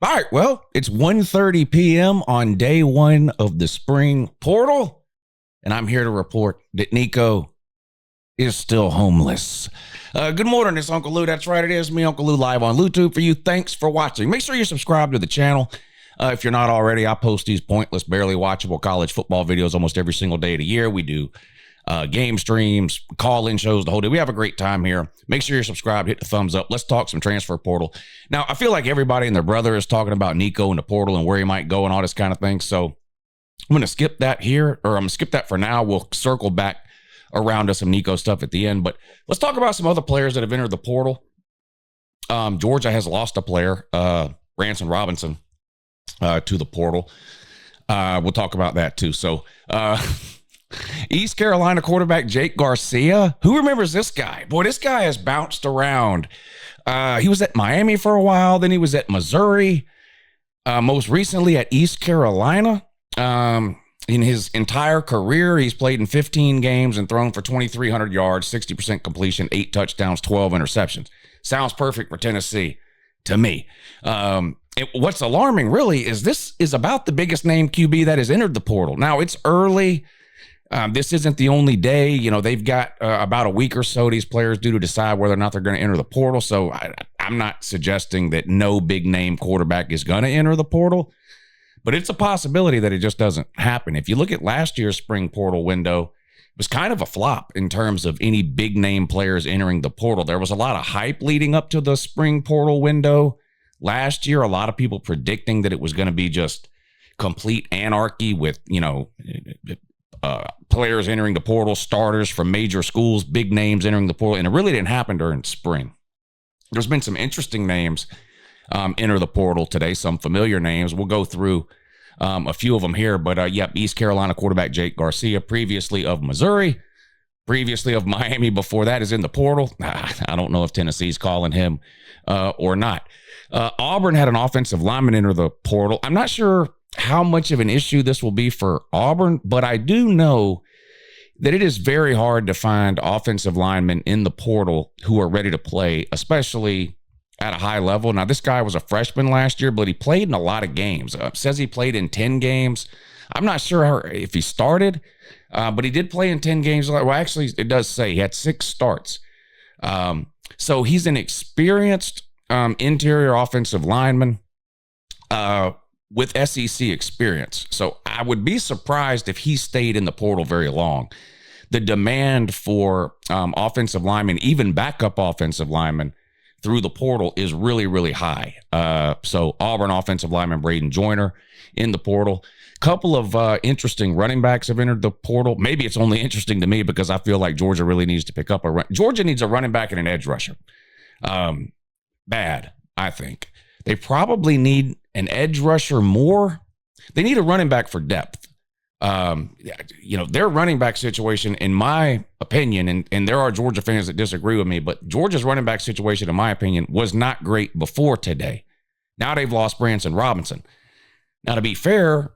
All right, well, it's 1:30 p.m. on day one of the spring portal, and I'm here to report that Nico is still homeless. Good morning, it's Uncle Lou. That's right, it is me, Uncle Lou, live on YouTube for you. Thanks for watching. Make sure you subscribe to the channel. If you're not already, I post these pointless, barely watchable college football videos almost every single day of the year. We do game streams, call-in shows, the whole day. We have a great time here. Make sure you're subscribed, hit the thumbs up. Let's talk some transfer portal. Now, I feel like everybody and their brother is talking about Nico and the portal and where he might go and all this kind of thing. So I'm going to skip that here, or I'm going to skip that for now. We'll circle back around to some Nico stuff at the end. But let's talk about some other players that have entered the portal. Georgia has lost a player, Branson Robinson, to the portal. We'll talk about that too. So, East Carolina quarterback Jake Garcia. Who remembers this guy? Boy, this guy has bounced around. He was at Miami for a while. Then he was at Missouri. Most recently at East Carolina. In his entire career, he's played in 15 games and thrown for 2,300 yards, 60% completion, 8 touchdowns, 12 interceptions. Sounds perfect for Tennessee to me. What's alarming really is this is about the biggest name QB that has entered the portal. Now, it's early. This isn't the only day. You know, they've got about a week or so, these players do, to decide whether or not they're going to enter the portal. So I'm not suggesting that no big name quarterback is going to enter the portal, but it's a possibility that it just doesn't happen. If you look at last year's spring portal window, it was kind of a flop in terms of any big name players entering the portal. There was a lot of hype leading up to the spring portal window last year. A lot of people predicting that it was going to be just complete anarchy with, players entering the portal, starters from major schools, big names entering the portal, and it really didn't happen during spring. There's been some interesting names enter the portal today, some familiar names. We'll go through a few of them here, but East Carolina quarterback Jake Garcia, previously of Missouri, previously of Miami before that, is in the portal. I don't know if Tennessee's calling him or not. Auburn had an offensive lineman enter the portal. I'm not sure how much of an issue this will be for Auburn, but I do know that it is very hard to find offensive linemen in the portal who are ready to play, especially at a high level. Now, this guy was a freshman last year, but he played in a lot of games. Says he played in 10 games. I'm not sure if he started, but he did play in 10 games. Well, actually, it does say he had 6 starts. So he's an experienced interior offensive lineman with SEC experience. So I would be surprised if he stayed in the portal very long. The demand for offensive linemen, even backup offensive linemen, through the portal is really, really high. So Auburn offensive lineman Braden Joyner in the portal. Couple of interesting running backs have entered the portal. Maybe it's only interesting to me because I feel like Georgia really needs to pick up a run. Georgia needs a running back and an edge rusher. Bad, I think. They probably need an edge rusher more. They need a running back for depth. Their running back situation, in my opinion, and there are Georgia fans that disagree with me, but Georgia's running back situation, in my opinion, was not great before today. Now they've lost Branson Robinson. Now, to be fair,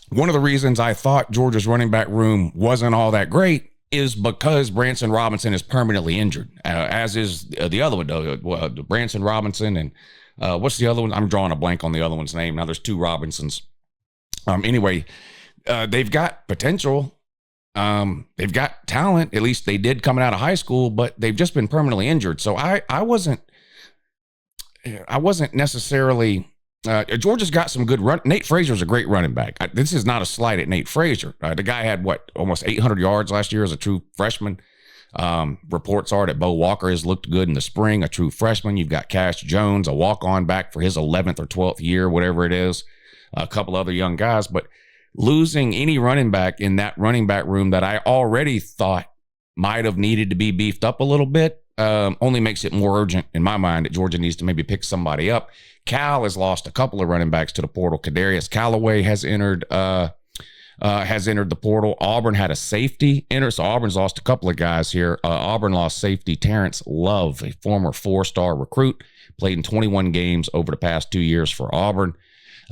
one of the reasons I thought Georgia's running back room wasn't all that great is because Branson Robinson is permanently injured, as is the other one, Branson Robinson, and what's the other one? I'm drawing a blank on the other one's name. Now there's 2 Robinsons. They've got potential. They've got talent. At least they did coming out of high school, but they've just been permanently injured. So I wasn't necessarily. Georgia's got some good run. Nate Frazier's a great running back. This is not a slight at Nate Frazier. The guy had almost 800 yards last year as a true freshman. Reports are that Bo Walker has looked good in the spring, a true freshman. You've got Cash Jones, a walk-on back for his 11th or 12th year, whatever it is. A couple other young guys, but losing any running back in that running back room that I already thought might have needed to be beefed up a little bit only makes it more urgent in my mind that Georgia needs to maybe pick somebody up. Cal has lost a couple of running backs to the portal. Kadarius Callaway has entered the portal. Auburn had a safety enter, so Auburn's lost a couple of guys here. Auburn lost safety Terrence Love, a former 4-star recruit, played in 21 games over the past 2 years for Auburn.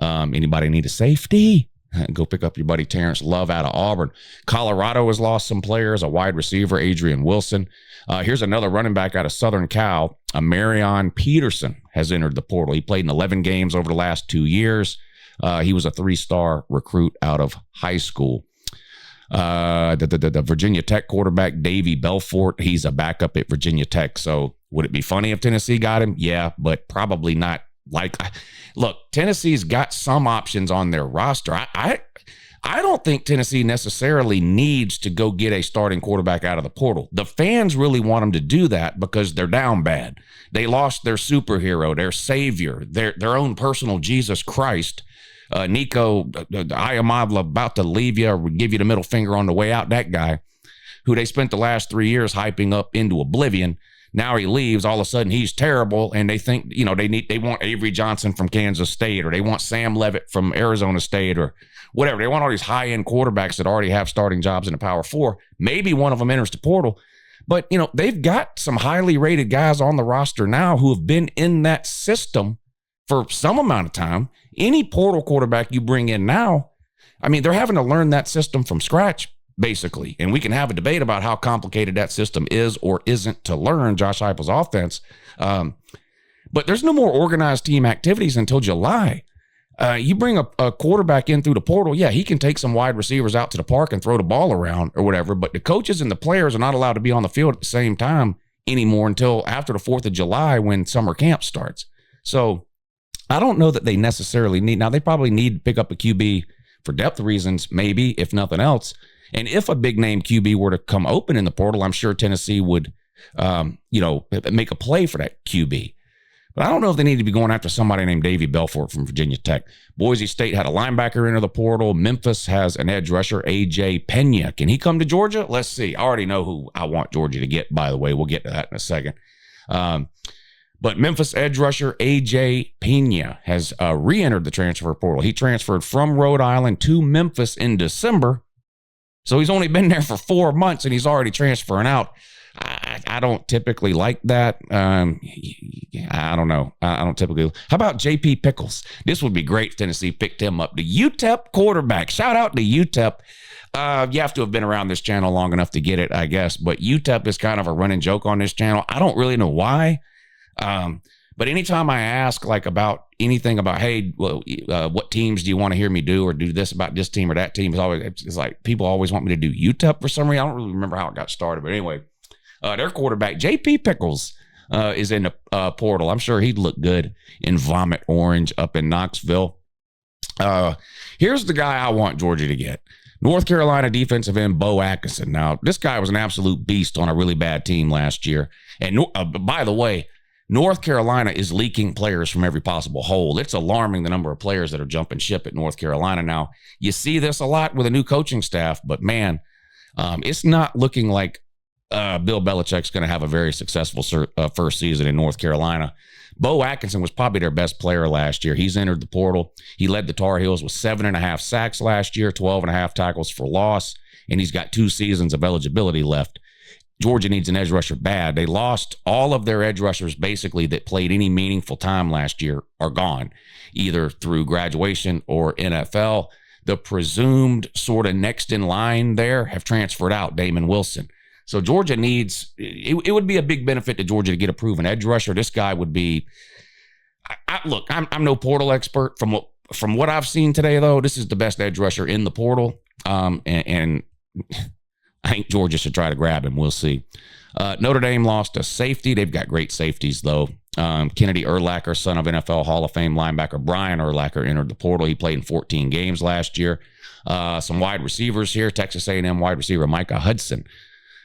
Anybody need a safety? Go pick up your buddy Terrence Love out of Auburn. Colorado has lost some players, a wide receiver, Adrian Wilson. Here's another running back out of Southern Cal. Marion Peterson has entered the portal. He played in 11 games over the last 2 years. He was a 3-star recruit out of high school. The Virginia Tech quarterback, Davy Belfort, he's a backup at Virginia Tech. So would it be funny if Tennessee got him? Yeah, but probably not. Look, Tennessee's got some options on their roster. I don't think Tennessee necessarily needs to go get a starting quarterback out of the portal. The fans really want them to do that because they're down bad. They lost their superhero, their savior, their own personal Jesus Christ. Nico Iamaleava about to leave you or give you the middle finger on the way out. That guy who they spent the last 3 years hyping up into oblivion. Now he leaves. All of a sudden he's terrible, and they think they want Avery Johnson from Kansas State, or they want Sam Leavitt from Arizona State, or whatever. They want all these high-end quarterbacks that already have starting jobs in the Power Four. Maybe one of them enters the portal, but they've got some highly rated guys on the roster now who have been in that system for some amount of time. Any portal quarterback you bring in now, they're having to learn that system from scratch, basically. And we can have a debate about how complicated that system is or isn't to learn Josh Heupel's offense. But there's no more organized team activities until July. You bring a quarterback in through the portal, yeah, he can take some wide receivers out to the park and throw the ball around or whatever, but the coaches and the players are not allowed to be on the field at the same time anymore until after the 4th of July when summer camp starts. So I don't know that they necessarily need. Now, they probably need to pick up a QB for depth reasons, maybe, if nothing else. And if a big name QB were to come open in the portal, I'm sure Tennessee would, make a play for that QB. But I don't know if they need to be going after somebody named Davy Belfort from Virginia Tech. Boise State had a linebacker enter the portal. Memphis has an edge rusher, A.J. Pena. Can he come to Georgia? Let's see. I already know who I want Georgia to get, by the way. We'll get to that in a second. But Memphis edge rusher A.J. Pena has re-entered the transfer portal. He transferred from Rhode Island to Memphis in December. So he's only been there for 4 months and he's already transferring out. I don't typically like that. I don't know. I don't typically. How about J.P. Pickles? This would be great if Tennessee picked him up. The UTEP quarterback. Shout out to UTEP. You have to have been around this channel long enough to get it, I guess. But UTEP is kind of a running joke on this channel. I don't really know why. But anytime I ask about anything about, hey, what teams do you want to hear me do or do this about this team or that team, it's like people always want me to do UTEP for some reason. I don't really remember how it got started, but anyway, their quarterback J.P. Pickles is in the portal. I'm sure he'd look good in vomit orange up in Knoxville. Here's the guy I want Georgia to get. North Carolina defensive end Bo Atkinson. Now, this guy was an absolute beast on a really bad team last year. And by the way, North Carolina is leaking players from every possible hole. It's alarming the number of players that are jumping ship at North Carolina now. You see this a lot with a new coaching staff, but man, it's not looking like Bill Belichick's going to have a very successful first season in North Carolina. Bo Atkinson was probably their best player last year. He's entered the portal. He led the Tar Heels with 7.5 sacks last year, 12.5 tackles for loss, and he's got 2 seasons of eligibility left. Georgia needs an edge rusher bad. They lost all of their edge rushers basically that played any meaningful time last year are gone, either through graduation or NFL. The presumed sort of next in line there have transferred out, Damon Wilson. So Georgia needs, it would be a big benefit to Georgia to get a proven edge rusher. This guy would be, look, I'm no portal expert. From what I've seen today, though, this is the best edge rusher in the portal. And I think Georgia should try to grab him. We'll see. Notre Dame lost a safety. They've got great safeties, though. Kennedy Urlacher, son of NFL Hall of Fame linebacker Brian Urlacher, entered the portal. He played in 14 games last year. Some wide receivers here. Texas A&M wide receiver Micah Hudson.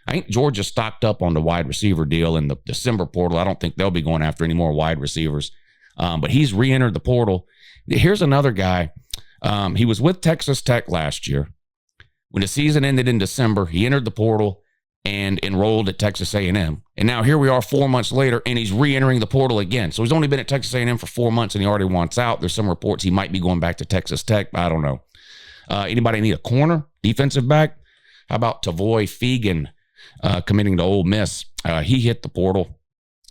I think Georgia stocked up on the wide receiver deal in the December portal. I don't think they'll be going after any more wide receivers. But he's re-entered the portal. Here's another guy. He was with Texas Tech last year. When the season ended in December, he entered the portal and enrolled at Texas A&M. And now here we are 4 months later, and he's re-entering the portal again. So he's only been at Texas A&M for 4 months, and he already wants out. There's some reports he might be going back to Texas Tech. I don't know. Anybody need a corner, defensive back? How about Tavoy Fegan committing to Ole Miss? He hit the portal.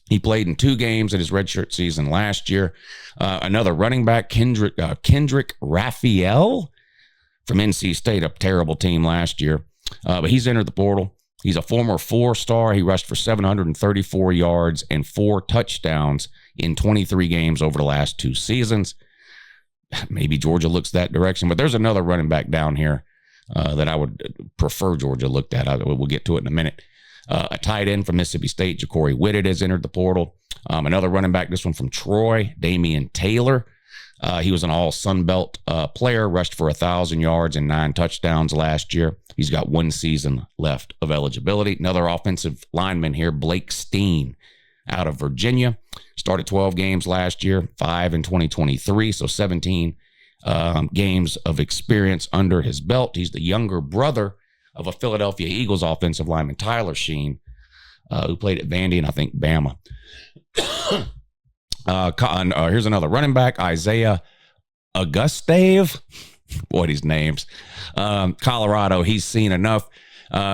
He played in 2 games in his redshirt season last year. Another running back, Kendrick Raphael. from NC State, a terrible team last year. But he's entered the portal. He's a former 4-star. He rushed for 734 yards and 4 touchdowns in 23 games over the last 2 seasons. Maybe Georgia looks that direction, but there's another running back down here that I would prefer Georgia looked at. We'll get to it in a minute. A tight end from Mississippi State, Ja'Cory Whitted, has entered the portal. Another running back, this one from Troy, Damian Taylor. He was an all Sun Belt player, rushed for 1,000 yards and 9 touchdowns last year. He's got 1 season left of eligibility. Another offensive lineman here, Blake Steen, out of Virginia. Started 12 games last year, 5 in 2023, so 17 games of experience under his belt. He's the younger brother of a Philadelphia Eagles offensive lineman, Tyler Sheen, who played at Vandy and I think Bama. Here's another running back, Isaiah Augustave. Boy, these names. Colorado, he's seen enough.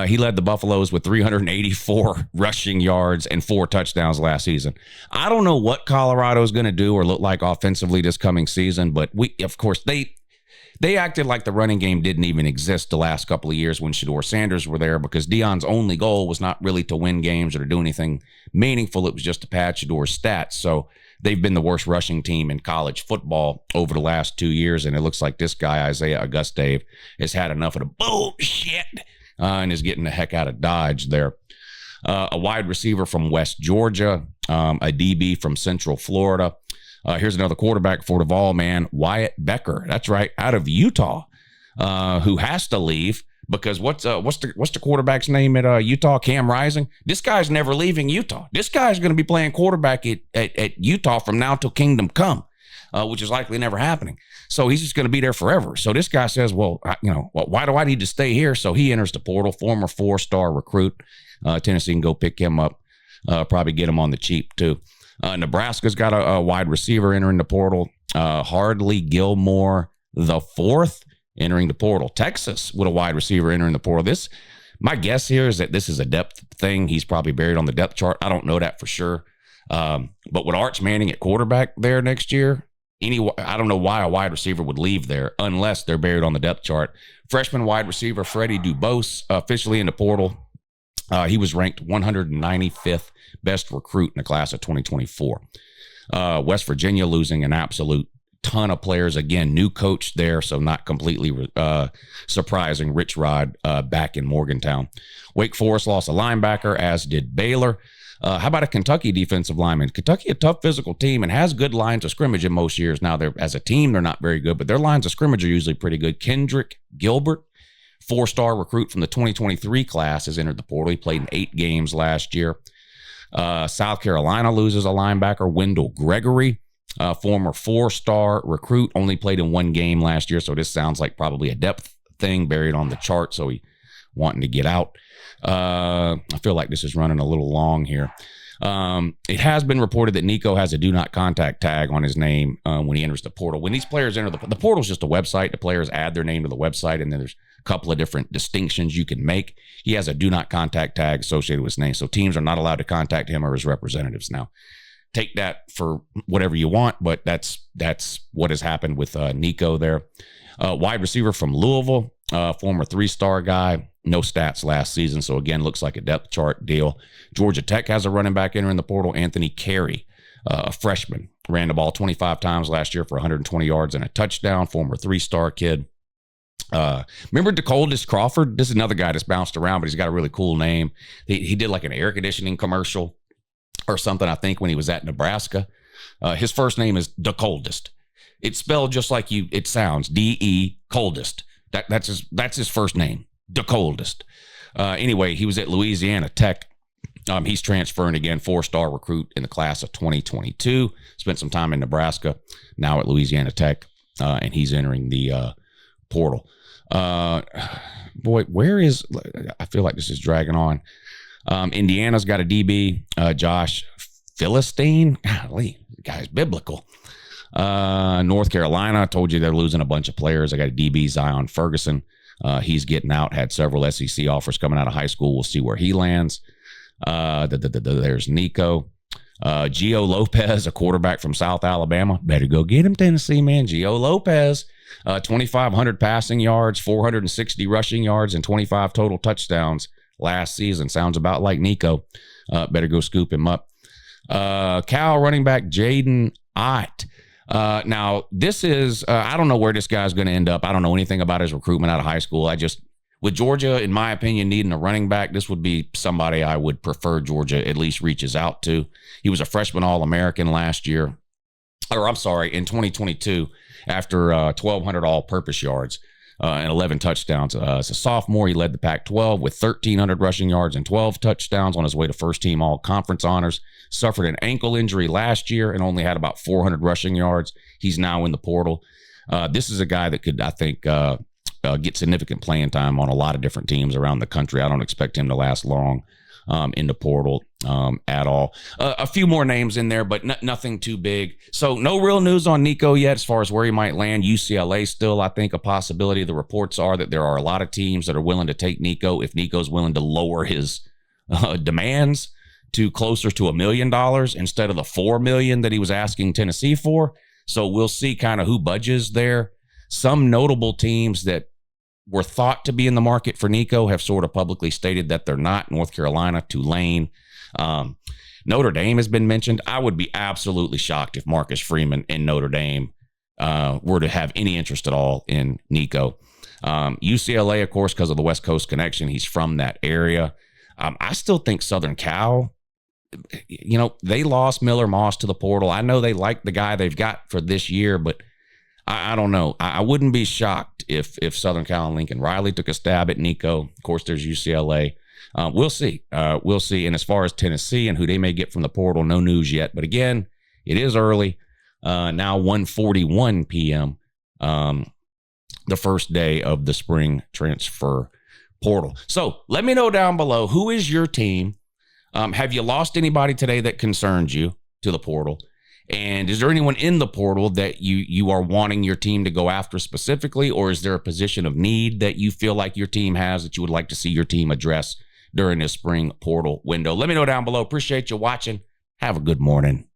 He led the Buffaloes with 384 rushing yards and 4 touchdowns last season. I don't know what Colorado is going to do or look like offensively this coming season, but of course, they acted like the running game didn't even exist the last couple of years when Shedeur Sanders were there, because Deion's only goal was not really to win games or to do anything meaningful. It was just to pad Shedur's stats. So they've been the worst rushing team in college football over the last 2 years, and it looks like this guy, Isaiah Augustave, has had enough of the bullshit and is getting the heck out of Dodge there. A wide receiver from West Georgia, a DB from Central Florida. Here's another quarterback for Duvall, man, Wyatt Becker. That's right, out of Utah, who has to leave because what's the quarterback's name at Utah? Cam Rising. This guy's never leaving Utah. This guy's going to be playing quarterback at Utah from now till kingdom come, which is likely never happening. So he's just going to be there forever. So this guy says, well, why do I need to stay here? So he enters the portal, former 4-star recruit. Tennessee can go pick him up, probably get him on the cheap too. Nebraska's got a wide receiver entering the portal. Hardly Gilmore the 4th entering the portal. Texas with a wide receiver entering the portal. My guess here is that this is a depth thing. He's probably buried on the depth chart. I don't know that for sure. But with Arch Manning at quarterback there next year, I don't know why a wide receiver would leave there unless they're buried on the depth chart. Freshman wide receiver Freddie Dubose officially in the portal. He was ranked 195th best recruit in the class of 2024. West Virginia losing an absolute ton of players. Again, new coach there, so not completely surprising. Rich Rod back in Morgantown. Wake Forest lost a linebacker, as did Baylor. How about a Kentucky defensive lineman? Kentucky, a tough physical team and has good lines of scrimmage in most years. Now, as a team, they're not very good, but their lines of scrimmage are usually pretty good. Kendrick Gilbert, 4-star recruit from the 2023 class, has entered the portal. He played in 8 games last year. South Carolina loses a linebacker, Wendell Gregory, former 4-star recruit, only played in 1 game last year. So this sounds like probably a depth thing buried on the chart. So he wanting to get out. I feel like this is running a little long here. It has been reported that Nico has a do not contact tag on his name when he enters the portal. When these players enter the portal is just a website. The players add their name to the website, and then there's a couple of different distinctions you can make. He has a do not contact tag associated with his name, so teams are not allowed to contact him or his representatives now. Take that for whatever you want, but that's what has happened with Nico there. Wide receiver from Louisville, former 3-star guy. No stats last season, so again, looks like a depth chart deal. Georgia Tech has a running back entering the portal, Anthony Carey, a freshman. Ran the ball 25 times last year for 120 yards and a touchdown, former 3-star kid. Remember DeColdis Crawford? This is another guy that's bounced around, but he's got a really cool name. He did like an air conditioning commercial or something, I think, when he was at Nebraska. His first name is DeColdest. It's spelled just like it sounds, D-E, Coldest. That's his first name. DeColdest. Anyway, he was at Louisiana Tech. He's transferring again, 4-star recruit in the class of 2022. Spent some time in Nebraska, now at Louisiana Tech, and he's entering the portal. Boy, I feel like this is dragging on. Indiana's got a DB, Josh Philistine. Golly, the guy's biblical. North Carolina, I told you they're losing a bunch of players. I got a DB, Zion Ferguson. He's getting out, had several SEC offers coming out of high school. We'll see where he lands. There's Nico. Gio Lopez, a quarterback from South Alabama. Better go get him, Tennessee, man. Gio Lopez 2,500 passing yards, 460 rushing yards, and 25 total touchdowns last season. Sounds about like Nico. Better go scoop him up. Cal running back Jaden Ott. Now, this is, I don't know where this guy's going to end up. I don't know anything about his recruitment out of high school. With Georgia, in my opinion, needing a running back, this would be somebody I would prefer Georgia at least reaches out to. He was a freshman All-American last year, in 2022, after 1,200 all-purpose yards and 11 touchdowns. As a sophomore, he led the Pac-12 with 1,300 rushing yards and 12 touchdowns on his way to first-team all-conference honors. Suffered an ankle injury last year and only had about 400 rushing yards. He's now in the portal. This is a guy that could, I think, get significant playing time on a lot of different teams around the country. I don't expect him to last long in the portal at all. A few more names in there, but nothing too big. So no real news on Nico yet as far as where he might land. UCLA still, I think, a possibility. The reports are that there are a lot of teams that are willing to take Nico if Nico's willing to lower his demands to closer to $1 million instead of the $4 million that he was asking Tennessee for. So we'll see kind of who budges there. Some notable teams that were thought to be in the market for Nico have sort of publicly stated that they're not. North Carolina, Tulane, Notre Dame has been mentioned. I would be absolutely shocked if Marcus Freeman in Notre Dame were to have any interest at all in Nico. UCLA, of course, because of the West Coast connection, he's from that area. I still think Southern Cal, they lost Miller Moss to the portal. I know they like the guy they've got for this year, but I don't know. I wouldn't be shocked if Southern Cal and Lincoln Riley took a stab at Nico. Of course, there's UCLA. We'll see. We'll see. And as far as Tennessee and who they may get from the portal, no news yet. But again, it is early. Now 1:41 p.m., the first day of the spring transfer portal. So let me know down below, who is your team? Have you lost anybody today that concerns you to the portal? And is there anyone in the portal that you are wanting your team to go after specifically, or is there a position of need that you feel like your team has that you would like to see your team address during this spring portal window? Let me know down below. Appreciate you watching. Have a good morning.